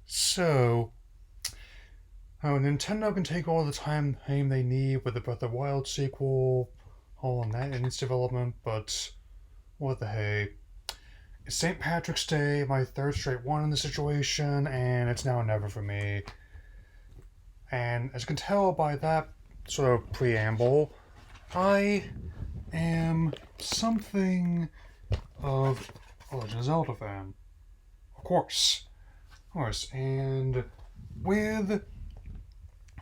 So, Nintendo can take all the time they need with the Breath of the Wild sequel, all on that in its development, but what the hey. It's St. Patrick's Day, my third straight one in the situation, and it's now or never for me. And as you can tell by that sort of preamble, I am something of a Legend of Zelda fan. Of course. Of course. And with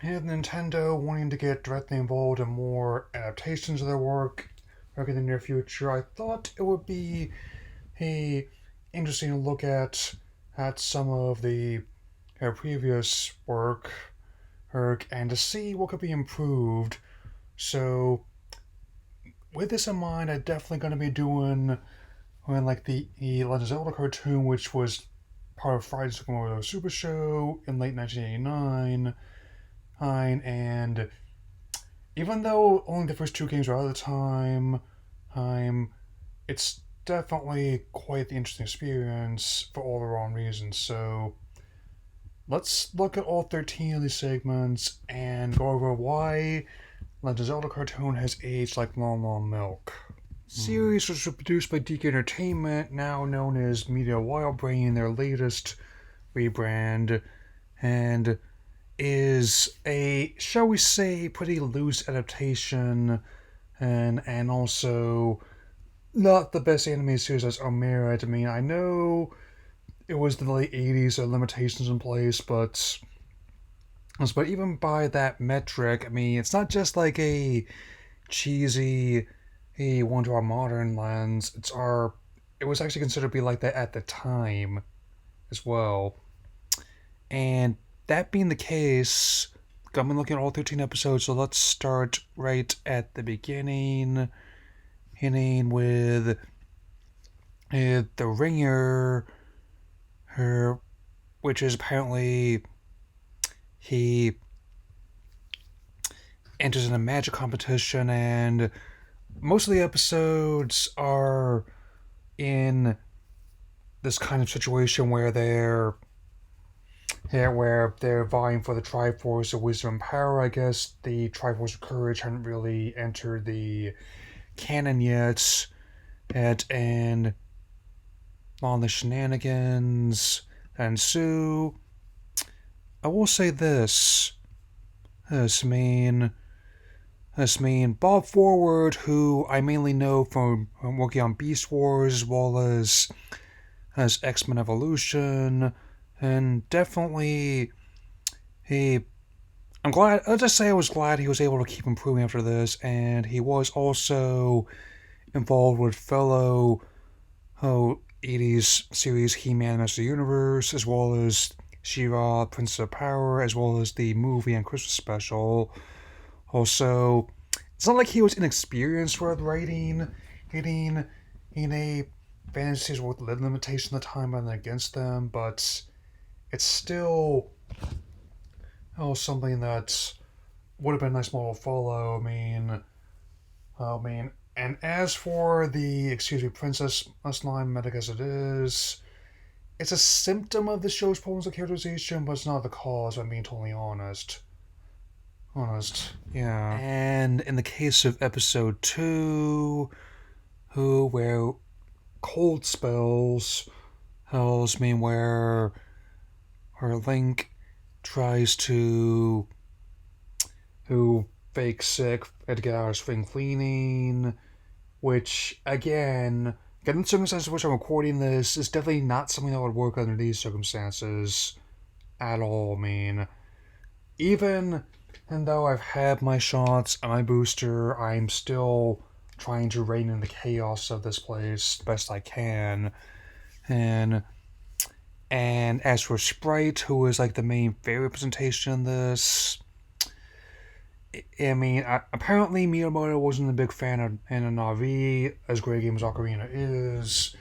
Nintendo wanting to get directly involved in more adaptations of their work in the near future, I thought it would be a interesting to look at some of the previous work and to see what could be improved. So with this in mind, I'm definitely going to be doing like the Legend of Zelda cartoon, which was part of Friday's Super Show in late 1989. And even though only the first two games are out of the time, it's definitely quite the interesting experience for all the wrong reasons. So let's look at all 13 of these segments and go over why Legend of Zelda cartoon has aged like Lon Lon milk. Series was produced by DK Entertainment, now known as Media Wild Brain, their latest rebrand, and is a, shall we say, pretty loose adaptation and also not the best anime series as Omered. I mean, I know it was the late 80s, so limitations in place, but even by that metric, I mean, it's not just like a cheesy, hey, one to our modern lens. It was actually considered to be like that at the time as well. And that being the case, I've been looking at all 13 episodes, so let's start right at the beginning with the ringer, her, which is apparently he enters in a magic competition, and most of the episodes are in this kind of situation where they're vying for the Triforce of Wisdom and Power. I guess the Triforce of Courage hadn't really entered the canon yet, and on the shenanigans that ensue. I will say this mean Bob Forward, who I mainly know from working on Beast Wars as well as X-Men Evolution, and definitely he I'll just say I was glad he was able to keep improving after this, and he was also involved with fellow 80s series He-Man Master of the Universe, as well as She-Ra, Princess of Power, as well as the movie and Christmas special. Also, it's not like he was inexperienced with writing, getting in a fantasies with limitation at the time and against them, but it's still something that would have been a nice model to follow. And as for the Princess line, medic as it is, it's a symptom of the show's problems with characterization, but it's not the cause. I'm being totally honest. Yeah. And in the case of episode 2, where cold spells, where her Link tries to fake sick and get out of spring cleaning, which again, given the circumstances in which I'm recording this, is definitely not something that would work under these circumstances at all. I mean, even and though I've had my shots and my booster, I'm still trying to rein in the chaos of this place the best I can. And as for Sprite, who is like the main fairy representation in this, I mean, apparently Miyamoto wasn't a big fan of Navi, as great a game as Ocarina is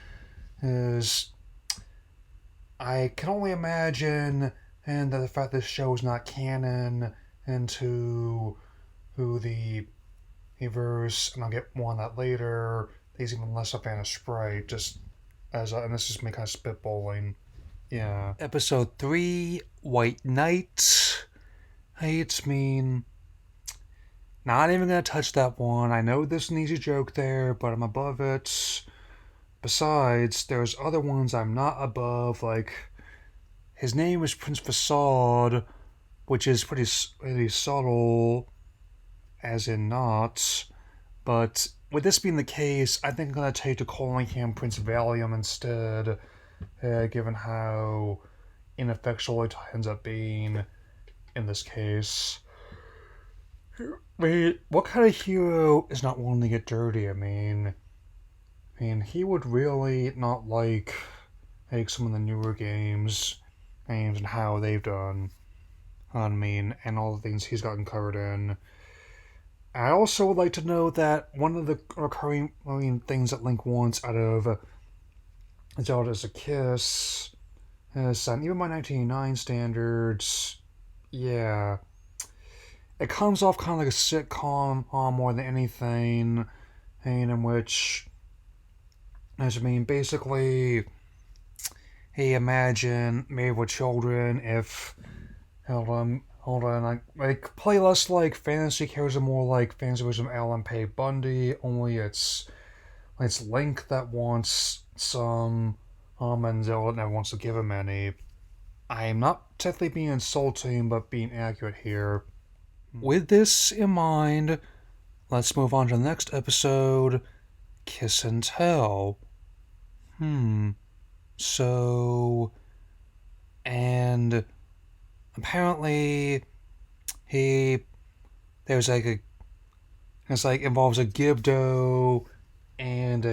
I can only imagine, and that the fact this show is not canon into who the verse, and I'll get more on that later, he's even less a fan of Sprite, just and this is me kind of spitballing, Yeah. Episode 3, White Knight. Hey, it's mean. Not even gonna touch that one. I know there's an easy joke there, but I'm above it. Besides, there's other ones I'm not above, like his name is Prince Facade, which is pretty subtle, as in not. But with this being the case, I think I'm gonna take to calling him Prince Valium instead, given how ineffectual it ends up being in this case. Wait, what kind of hero is not willing to get dirty? I mean, he would really not like some of the newer games and how they've done. And all the things he's gotten covered in. I also would like to know that one of the recurring things that Link wants out of Zelda is a kiss. And even by 1989 standards, yeah, it comes off kind of like a sitcom more than anything, and in which, basically, hey, imagine maybe with children if, hold on, like play less like fantasy characters and more like fantasy version of Alan Pay Bundy, only it's Link that wants some, and Zelda never wants to give him any. I'm not technically being insulting, but being accurate here. With this in mind, let's move on to the next episode, Kiss and Tell. So, and apparently, there's like involves a Gibdo and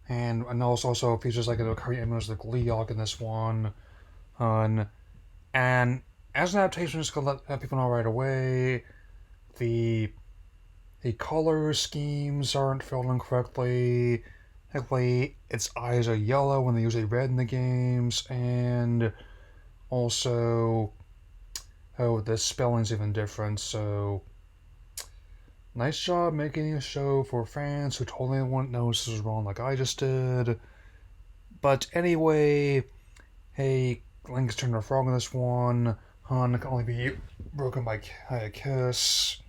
and also features like a recurring image like Leok in this one. And as an adaptation, just gonna let people know right away, the color schemes aren't filled in correctly. Technically, its eyes are yellow when they're usually red in the games, and also, the spelling's even different. So, nice job making a show for fans who totally won't know this is wrong, like I just did. But anyway, hey, Link's turned a frog in this one. Han can only be broken by a kiss.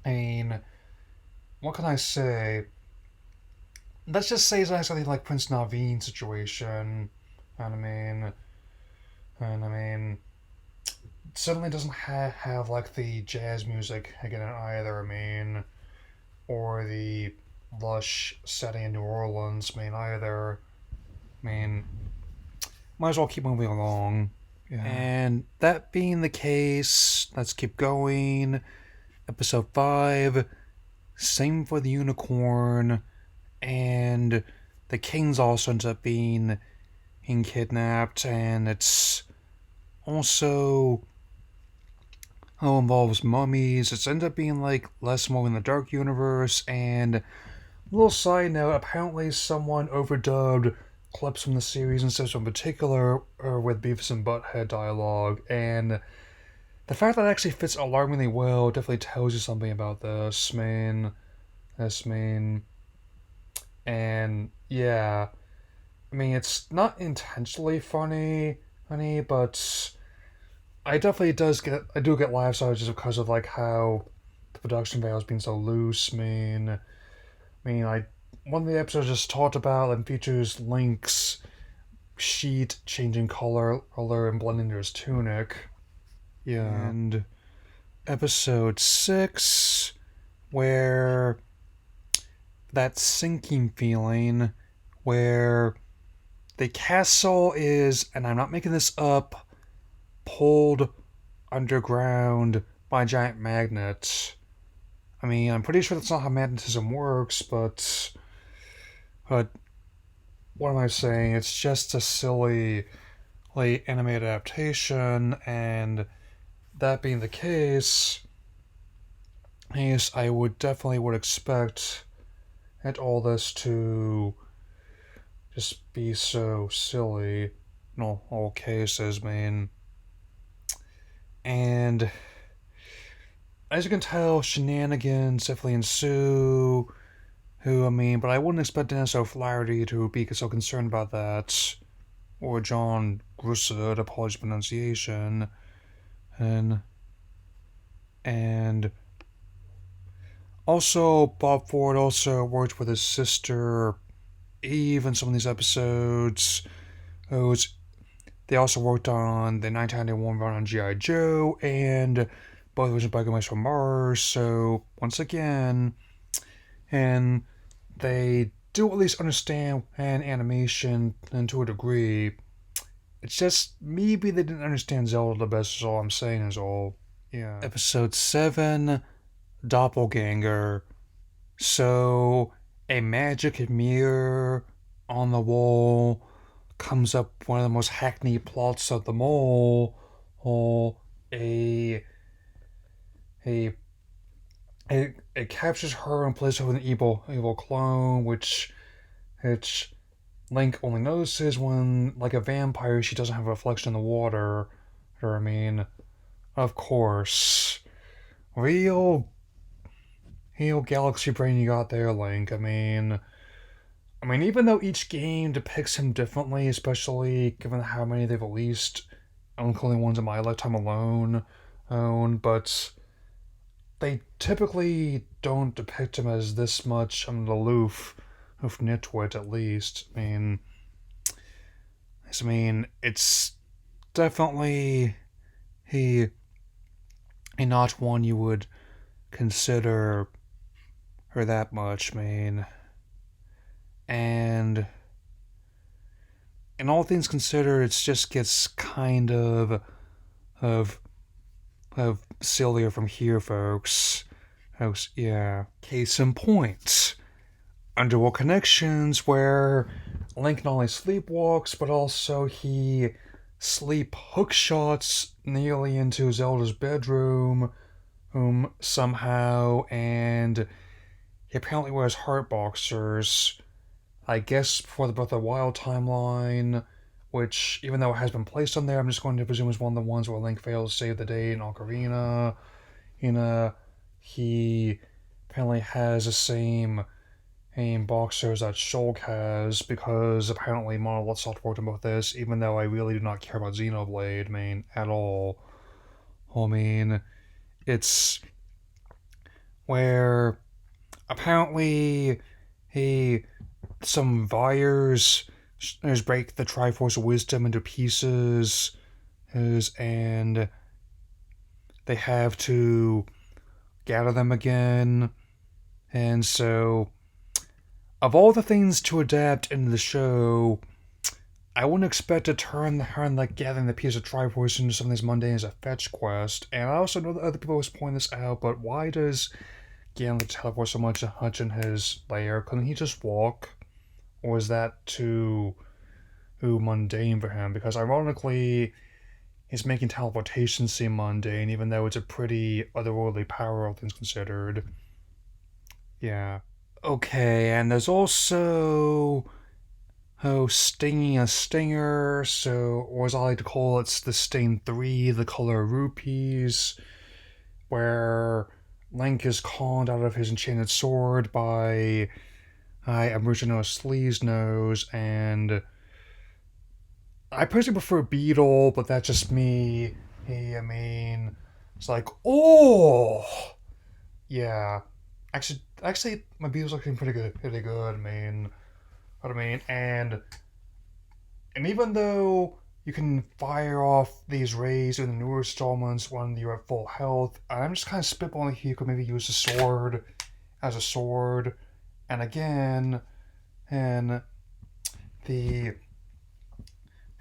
And what can I say? Let's just say it's like something like Prince Naveen situation. And I mean, it certainly doesn't have like the jazz music again either. Or the lush setting in New Orleans. Either. Might as well keep moving along. Yeah. And that being the case, let's keep going. Episode 5, same for the unicorn, and the kings also ends up being kidnapped, and it's also involves mummies. It's ended up being like less more in the Dark Universe, and a little side note, apparently someone overdubbed clips from the series instead of in particular with Beavis and Butthead dialogue, and the fact that it actually fits alarmingly well definitely tells you something about this, and yeah, it's not intentionally funny, but I do get laughs out just because of like how the production value has been so loose. One of the episodes just talked about and features Link's sheet changing color and blending into his tunic. Yeah. And episode 6, where that sinking feeling, where the castle is, and I'm not making this up, pulled underground by a giant magnet. I'm pretty sure that's not how magnetism works, but what am I saying? It's just a silly, like, animated adaptation, and that being the case, yes, I would expect all this to just be so silly in all cases, And as you can tell, shenanigans definitely ensue. But I wouldn't expect Dennis O'Flaherty to be so concerned about that. or John Grussett, apologies for pronunciation, and and also Bob Ford also worked with his sister Eve in some of these episodes. Those They also worked on the 1991 run on G.I. Joe and both versions of Biker Mice from Mars. So once again, and they do at least understand an animation, and to a degree. It's just maybe they didn't understand Zelda the best. Is all I'm saying. Is all. Yeah. Episode 7, Doppelganger. So a magic mirror on the wall comes up one of the most hackneyed plots of them all. Or a a it captures her and places her with an evil clone, which Link only notices when, like a vampire, she doesn't have a reflection in the water. Or I mean, of course, real real galaxy brain you got there, Link. I mean, even though each game depicts him differently, especially given how many they've released, including ones in my lifetime alone, but they typically don't depict him as this much aloof, of nitwit at least. It's definitely he, not one you would consider her that much. And in all things considered, it just gets kind of sillier from here, folks. Yeah. Case in point, Underworld Connections, where Link not only sleepwalks, but also he sleep hookshots nearly into Zelda's bedroom, somehow, and he apparently wears heart boxers. I guess for the Breath of the Wild timeline, which, even though it has been placed on there, I'm just going to presume is one of the ones where Link fails to save the day in Ocarina. He apparently has the same boxers that Shulk has, because apparently Monolith Soft worked on both this, even though I really do not care about Xenoblade, at all. It's where apparently some Vyres break the Triforce of Wisdom into pieces, and they have to gather them again. And so, of all the things to adapt into the show, I wouldn't expect to turn like gathering the piece of Triforce into something as mundane as a fetch quest. And I also know that other people always point this out, but why does Ganon teleport so much in his lair? Couldn't he just walk? Or is that too mundane for him? Because ironically, he's making teleportation seem mundane, even though it's a pretty otherworldly power, all things considered. Yeah. Okay, and there's also stinging a stinger, or as I like to call it, it's the Sting 3, the color of rupees, where Link is conned out of his enchanted sword by Aboriginal Sleaze Nose, and I personally prefer Beetle, but that's just me. It's like, oh, yeah. Actually, my Beetle's looking pretty good. And even though you can fire off these rays in the newer installments when you're at full health, I'm just kind of spitballing here. You could maybe use a sword as a sword, and again, and the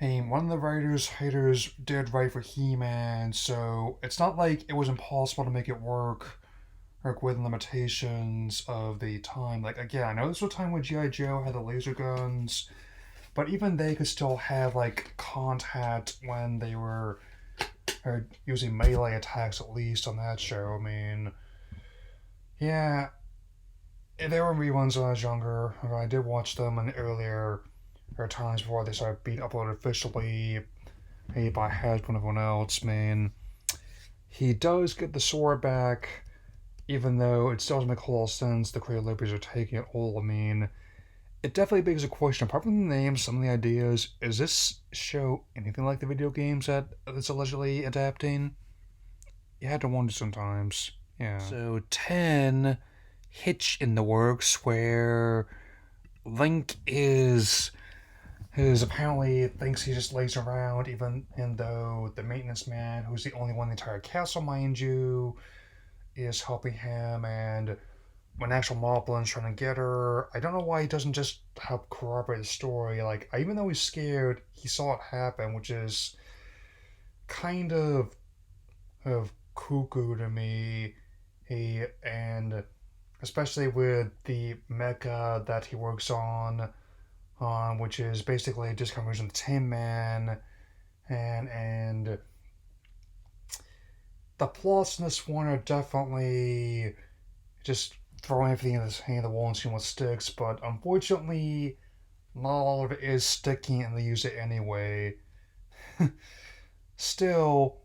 one of the haters did write for He-Man, so it's not like it was impossible to make it work within limitations of the time. Like, again, I know this was a time when G.I. Joe had the laser guns, but even they could still have, like, contact when they were using melee attacks, at least on that show. Yeah, there were reruns when I was younger. I did watch them in earlier times before they started being uploaded officially by Hasbro and everyone else. He does get the sword back, even though it still doesn't make a whole lot of sense. The creative liberties are taking it all. it definitely begs a question. Apart from the names, some of the ideas, is this show anything like the video games that it's allegedly adapting? You had to wonder sometimes. Yeah. So 10, Hitch in the works, where Link is apparently thinks he just lays around, even though the maintenance man, who's the only one in the entire castle, mind you, is helping him, and when actual Moblin's trying to get her, I don't know why he doesn't just help corroborate the story. Like, even though he's scared, he saw it happen, which is kind of cuckoo to me. And especially with the mecha that he works on which is basically a discount version of the Tin Man, and the plots in this one are definitely just throwing everything in the hand of the wall and seeing what sticks. But unfortunately, not all of it is sticking, and they use it anyway. Still,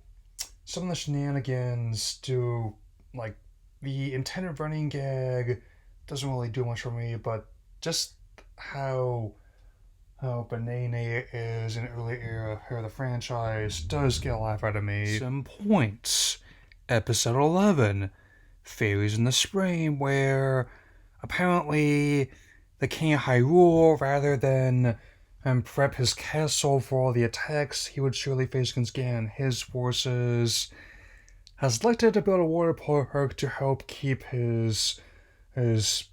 some of the shenanigans do, like, the intended running gag doesn't really do much for me, but just how Banane is in an early era of the franchise does get a laugh out of me. Some points. Episode 11, Fairies in the Spring, where apparently the King of Hyrule, rather than prep his castle for all the attacks he would surely face against Ganon and his forces, has elected to build a water park to help keep his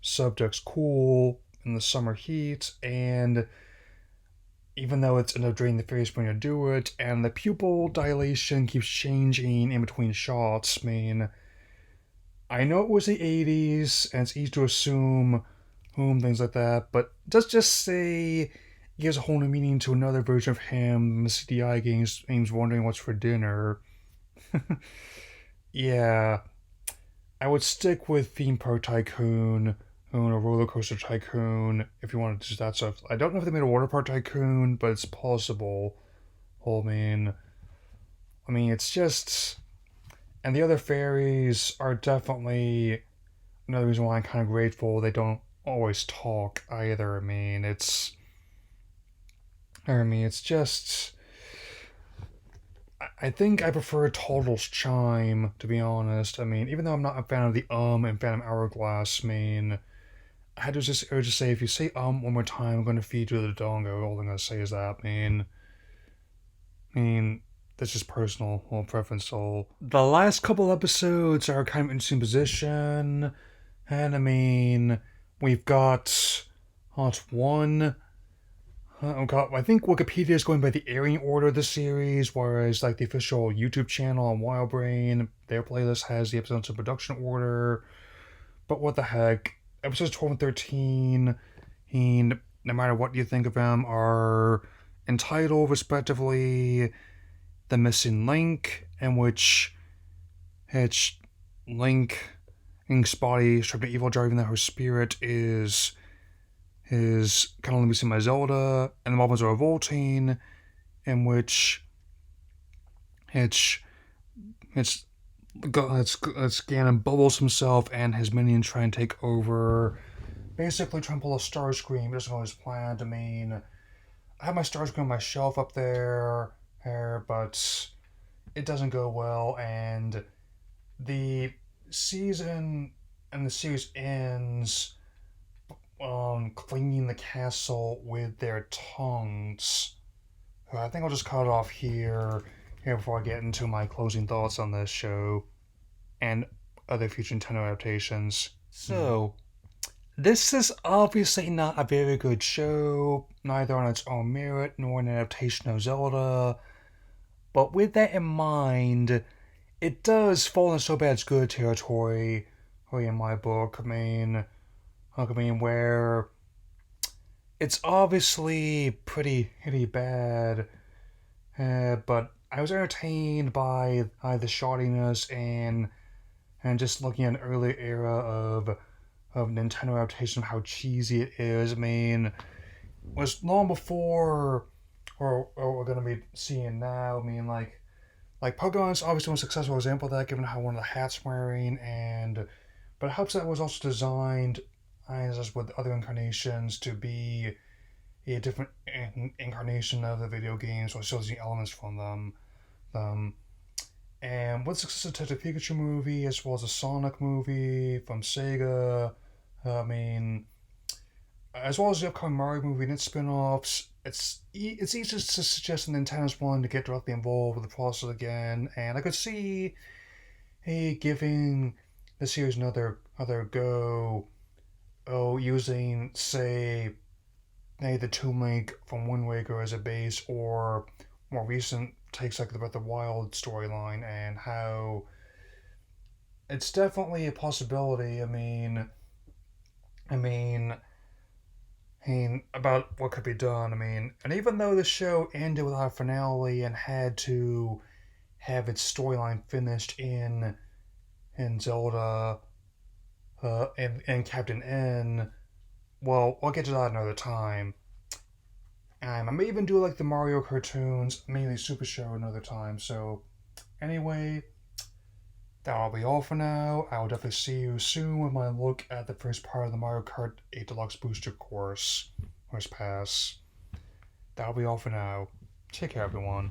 subjects cool in the summer heat, and even though it's ended up draining the fairies when you do it, and the pupil dilation keeps changing in between shots. I mean, I know it was the 80s, and it's easy to assume things like that, but just say it gives a whole new meaning to another version of him in the CDI games wondering what's for dinner. Yeah, I would stick with Theme Park Tycoon or Roller Coaster Tycoon if you wanted to do that stuff. I don't know if they made a Water Park Tycoon, but it's possible. I mean, it's just. And the other fairies are definitely another reason why I'm kind of grateful they don't always talk either. It's just. I think I prefer Toddle's Chime, to be honest. I mean, even though I'm not a fan of the and Phantom Hourglass, I had to just say, if you say one more time, I'm going to feed you the dongo. All I'm going to say is that. That's just personal preference. So the last couple episodes are kind of interesting position, and we've got one. I think Wikipedia is going by the airing order of the series, whereas like the official YouTube channel on WildBrain, their playlist has the episodes in production order. But what the heck? Episodes 12 and 13, and no matter what you think of them, are entitled respectively The Missing Link, in which it's Link's body stripped of evil, driving that her spirit is kind of missing by Zelda, and the Moblins are revolting, in which it's Ganon bubbles himself and his minions try and take over, basically trying to pull a Starscream. It doesn't go as planned. I have my Starscream on my shelf up there, but it doesn't go well, and the season and the series ends cleaning the castle with their tongues. I think I'll just cut it off here before I get into my closing thoughts on this show and other future Nintendo adaptations. So, this is obviously not a very good show, neither on its own merit nor an adaptation of Zelda. But with that in mind, it does fall in so bad it's good territory, in my book. Where it's obviously pretty bad, but I was entertained by the shoddiness and just looking at an early era of Nintendo adaptation of how cheesy it is. Was long before or we're gonna be seeing now. Like Pokemon's obviously one successful example of that, given how one of the hats wearing, but it helps that it was also designed as with other incarnations, to be a different incarnation of the video games or still using elements from them. Um, and with the success of the Detective Pikachu movie, as well as the Sonic movie from Sega, I mean, as well as the upcoming Mario movie and its spin-offs, it's easy to suggest that Nintendo's willing to get directly involved with the process again, and I could see, hey, giving the series another go, using say, hey, the Tomb Link from Wind Waker as a base, or more recent takes like the Breath of the Wild storyline, and how it's definitely a possibility. I mean, about what could be done. And even though the show ended without a finale and had to have its storyline finished in Zelda and Captain N, well, I'll get to that another time. I may even do like the Mario cartoons, maybe Super Show another time. So anyway, that'll be all for now. I'll definitely see you soon with my look at the first part of the Mario Kart 8 Deluxe Booster Course Pass. That'll be all for now. Take care, everyone.